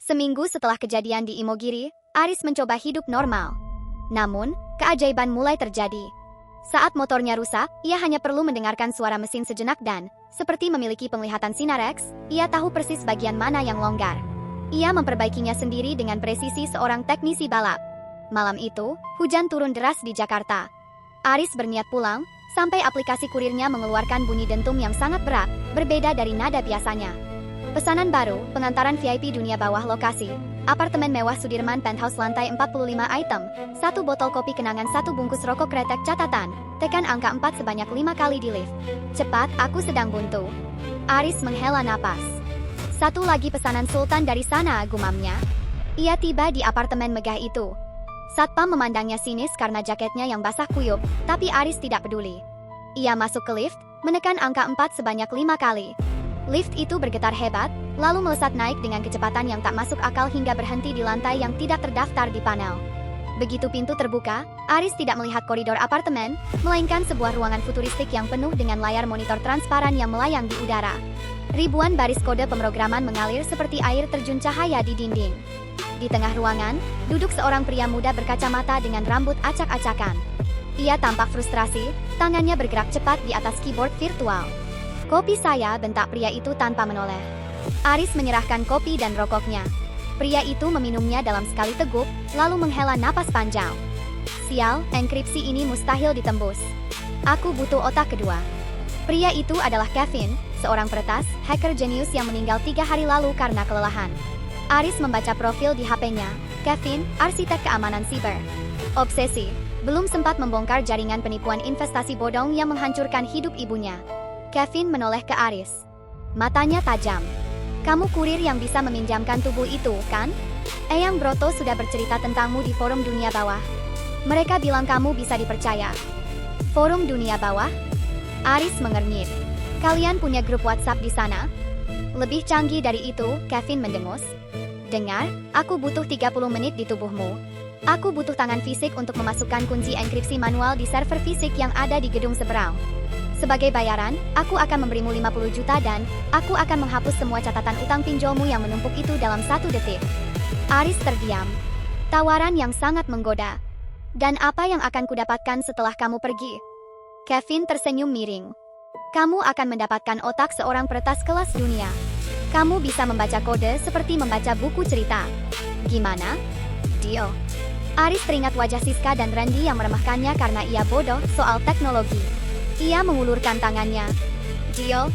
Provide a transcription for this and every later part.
Seminggu setelah kejadian di Imogiri, Aris mencoba hidup normal. Namun, keajaiban mulai terjadi. Saat motornya rusak, ia hanya perlu mendengarkan suara mesin sejenak dan, seperti memiliki penglihatan sinar X, ia tahu persis bagian mana yang longgar. Ia memperbaikinya sendiri dengan presisi seorang teknisi balap. Malam itu, hujan turun deras di Jakarta. Aris berniat pulang, sampai aplikasi kurirnya mengeluarkan bunyi dentum yang sangat berat, berbeda dari nada biasanya. Pesanan baru, pengantaran VIP dunia bawah lokasi, apartemen mewah Sudirman penthouse lantai 45 item, 1 botol kopi kenangan 1 bungkus rokok kretek catatan, tekan angka 4 sebanyak 5 kali di lift. Cepat, aku sedang buntu. Aris menghela napas. 1 lagi pesanan sultan dari sana, gumamnya. Ia tiba di apartemen megah itu. Satpam memandangnya sinis karena jaketnya yang basah kuyup, tapi Aris tidak peduli. Ia masuk ke lift, menekan angka 4 sebanyak 5 kali. Lift itu bergetar hebat, lalu melesat naik dengan kecepatan yang tak masuk akal hingga berhenti di lantai yang tidak terdaftar di panel. Begitu pintu terbuka, Aris tidak melihat koridor apartemen, melainkan sebuah ruangan futuristik yang penuh dengan layar monitor transparan yang melayang di udara. Ribuan baris kode pemrograman mengalir seperti air terjun cahaya di dinding. Di tengah ruangan, duduk seorang pria muda berkacamata dengan rambut acak-acakan. Ia tampak frustrasi, tangannya bergerak cepat di atas keyboard virtual. "Kopi saya," bentak pria itu tanpa menoleh. Aris menyerahkan kopi dan rokoknya. Pria itu meminumnya dalam sekali teguk, lalu menghela napas panjang. "Sial, enkripsi ini mustahil ditembus. Aku butuh otak kedua." Pria itu adalah Kevin, seorang peretas, hacker jenius yang meninggal 3 hari lalu karena kelelahan. Aris membaca profil di HP-nya. Kevin, arsitek keamanan siber. Obsesi, belum sempat membongkar jaringan penipuan investasi bodong yang menghancurkan hidup ibunya. Kevin menoleh ke Aris. Matanya tajam. "Kamu kurir yang bisa meminjamkan tubuh itu, kan? Eyang Broto sudah bercerita tentangmu di forum dunia bawah. Mereka bilang kamu bisa dipercaya." "Forum dunia bawah?" Aris mengernyit. "Kalian punya grup WhatsApp di sana?" "Lebih canggih dari itu," Kevin mendengus. "Dengar, aku butuh 30 menit di tubuhmu. Aku butuh tangan fisik untuk memasukkan kunci enkripsi manual di server fisik yang ada di gedung seberang. Sebagai bayaran, aku akan memberimu 50 juta dan aku akan menghapus semua catatan utang pinjolmu yang menumpuk itu dalam 1 detik." Aris terdiam. Tawaran yang sangat menggoda. "Dan apa yang akan kudapatkan setelah kamu pergi?" Kevin tersenyum miring. "Kamu akan mendapatkan otak seorang peretas kelas dunia. Kamu bisa membaca kode seperti membaca buku cerita. Gimana? Deal?" Aris teringat wajah Siska dan Randy yang meremehkannya karena ia bodoh soal teknologi. Ia mengulurkan tangannya. "Deal?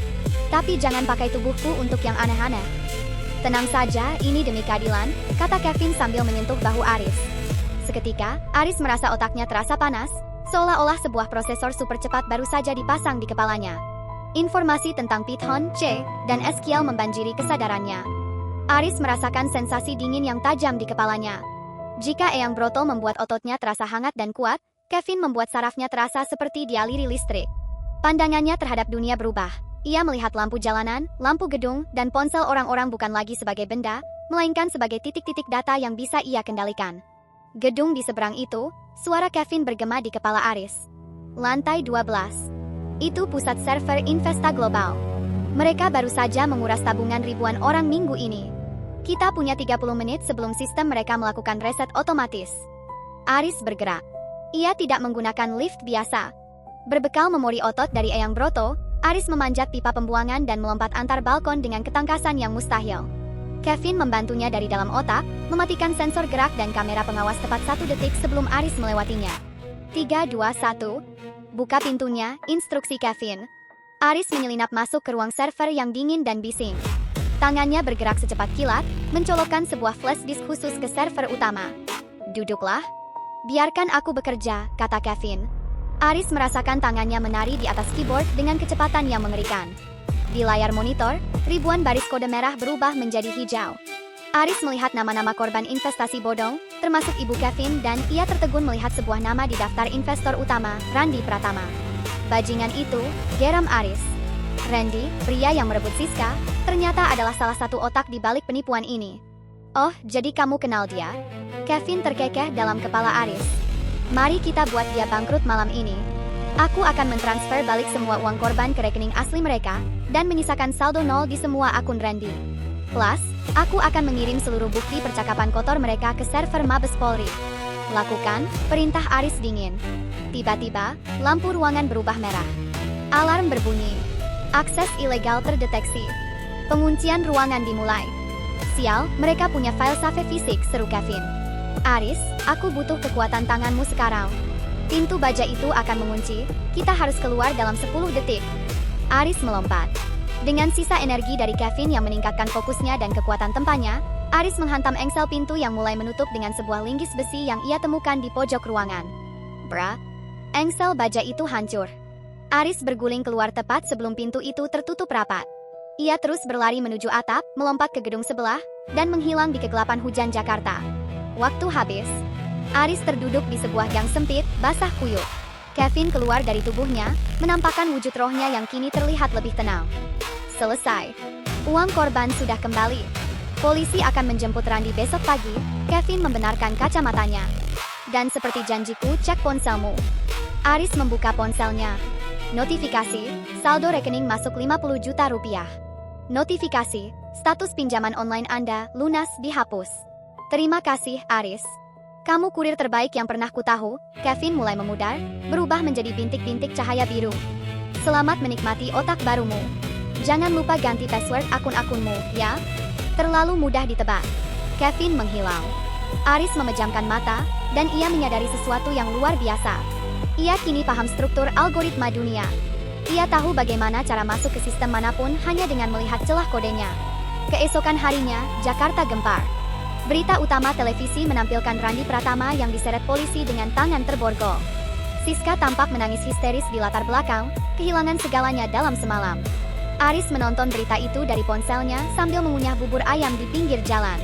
Tapi jangan pakai tubuhku untuk yang aneh-aneh." "Tenang saja, ini demi keadilan," kata Kevin sambil menyentuh bahu Aris. Seketika, Aris merasa otaknya terasa panas, seolah-olah sebuah prosesor super cepat baru saja dipasang di kepalanya. Informasi tentang Python, C, dan SQL membanjiri kesadarannya. Aris merasakan sensasi dingin yang tajam di kepalanya. Jika Eyang Broto membuat ototnya terasa hangat dan kuat, Kevin membuat sarafnya terasa seperti dialiri listrik. Pandangannya terhadap dunia berubah. Ia melihat lampu jalanan, lampu gedung, dan ponsel orang-orang bukan lagi sebagai benda, melainkan sebagai titik-titik data yang bisa ia kendalikan. Gedung di seberang itu, suara Kevin bergema di kepala Aris. "Lantai 12. Itu pusat server Investa Global. Mereka baru saja menguras tabungan ribuan orang minggu ini. Kita punya 30 menit sebelum sistem mereka melakukan reset otomatis." Aris bergerak. Ia tidak menggunakan lift biasa. Berbekal memori otot dari Eyang Broto, Aris memanjat pipa pembuangan dan melompat antar balkon dengan ketangkasan yang mustahil. Kevin membantunya dari dalam otak, mematikan sensor gerak dan kamera pengawas tepat 1 detik sebelum Aris melewatinya. 3, 2, 1. "Buka pintunya," instruksi Kevin. Aris menyelinap masuk ke ruang server yang dingin dan bising. Tangannya bergerak secepat kilat, mencolokkan sebuah flash disk khusus ke server utama. "Duduklah. Biarkan aku bekerja," kata Kevin. Aris merasakan tangannya menari di atas keyboard dengan kecepatan yang mengerikan. Di layar monitor, ribuan baris kode merah berubah menjadi hijau. Aris melihat nama-nama korban investasi bodong, termasuk ibu Kevin, dan ia tertegun melihat sebuah nama di daftar investor utama, Randy Pratama. Bajingan itu, geram Aris. Randy, pria yang merebut Siska, ternyata adalah salah satu otak di balik penipuan ini. "Oh, jadi kamu kenal dia?" Kevin terkekeh dalam kepala Aris. "Mari kita buat dia bangkrut malam ini. Aku akan mentransfer balik semua uang korban ke rekening asli mereka, dan menyisakan saldo 0 di semua akun Randy." Plus, aku akan mengirim seluruh bukti percakapan kotor mereka ke server Mabes Polri. Lakukan, perintah Aris dingin. Tiba-tiba, lampu ruangan berubah merah. Alarm berbunyi. Akses ilegal terdeteksi. Penguncian ruangan dimulai. Sial, mereka punya file save fisik, seru Kevin. Aris, aku butuh kekuatan tanganmu sekarang. Pintu baja itu akan mengunci, kita harus keluar dalam 10 detik. Aris melompat. Dengan sisa energi dari Kevin yang meningkatkan fokusnya dan kekuatan tempanya, Aris menghantam engsel pintu yang mulai menutup dengan sebuah linggis besi yang ia temukan di pojok ruangan. Bra! Engsel baja itu hancur. Aris berguling keluar tepat sebelum pintu itu tertutup rapat. Ia terus berlari menuju atap, melompat ke gedung sebelah, dan menghilang di kegelapan hujan Jakarta. Waktu habis. Aris terduduk di sebuah gang sempit, basah kuyup. Kevin keluar dari tubuhnya, menampakkan wujud rohnya yang kini terlihat lebih tenang. Selesai. Uang korban sudah kembali. Polisi akan menjemput Randy besok pagi, Kevin membenarkan kacamatanya. Dan seperti janjiku, cek ponselmu. Aris membuka ponselnya. Notifikasi, saldo rekening masuk 50 juta rupiah. Notifikasi, status pinjaman online Anda, lunas, dihapus. Terima kasih, Aris. Kamu kurir terbaik yang pernah kutahu. Kevin mulai memudar, berubah menjadi bintik-bintik cahaya biru. Selamat menikmati otak barumu. Jangan lupa ganti password akun-akunmu, ya? Terlalu mudah ditebak. Kevin menghilang. Aris memejamkan mata, dan ia menyadari sesuatu yang luar biasa. Ia kini paham struktur algoritma dunia. Ia tahu bagaimana cara masuk ke sistem manapun hanya dengan melihat celah kodenya. Keesokan harinya, Jakarta gempar. Berita utama televisi menampilkan Randy Pratama yang diseret polisi dengan tangan terborgol. Siska tampak menangis histeris di latar belakang, kehilangan segalanya dalam semalam. Aris menonton berita itu dari ponselnya sambil mengunyah bubur ayam di pinggir jalan.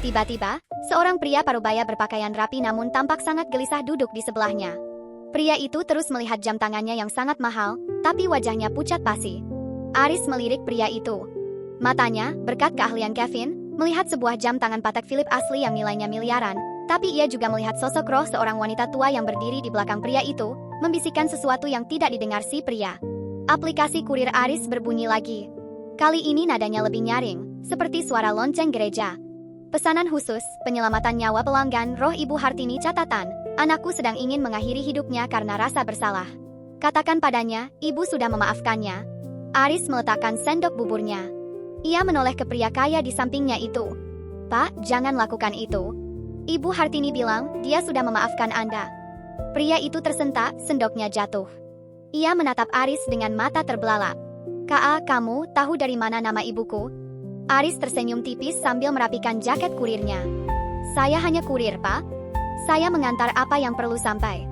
Tiba-tiba, seorang pria parubaya berpakaian rapi namun tampak sangat gelisah duduk di sebelahnya. Pria itu terus melihat jam tangannya yang sangat mahal, tapi wajahnya pucat pasi. Aris melirik pria itu. Matanya, berkat keahlian Kevin, melihat sebuah jam tangan Patek Philippe asli yang nilainya miliaran, tapi ia juga melihat sosok roh seorang wanita tua yang berdiri di belakang pria itu, membisikkan sesuatu yang tidak didengar si pria. Aplikasi kurir Aris berbunyi lagi. Kali ini nadanya lebih nyaring, seperti suara lonceng gereja. Pesanan khusus, penyelamatan nyawa pelanggan roh Ibu Hartini catatan, anakku sedang ingin mengakhiri hidupnya karena rasa bersalah. Katakan padanya, ibu sudah memaafkannya. Aris meletakkan sendok buburnya. Ia menoleh ke pria kaya di sampingnya itu. Pak, jangan lakukan itu. Ibu Hartini bilang, dia sudah memaafkan Anda. Pria itu tersentak, sendoknya jatuh. Ia menatap Aris dengan mata terbelalak. Ka, kamu tahu dari mana nama ibuku? Aris tersenyum tipis sambil merapikan jaket kurirnya. Saya hanya kurir, Pak. Saya mengantar apa yang perlu sampai.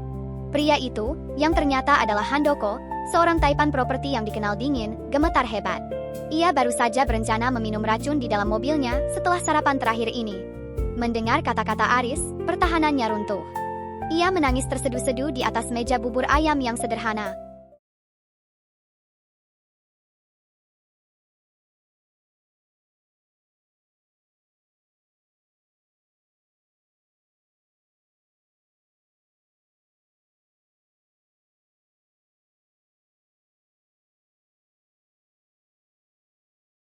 Pria itu, yang ternyata adalah Handoko, seorang taipan properti yang dikenal dingin, gemetar hebat. Ia baru saja berencana meminum racun di dalam mobilnya setelah sarapan terakhir ini. Mendengar kata-kata Aris, pertahanannya runtuh. Ia menangis terseduh-seduh di atas meja bubur ayam yang sederhana.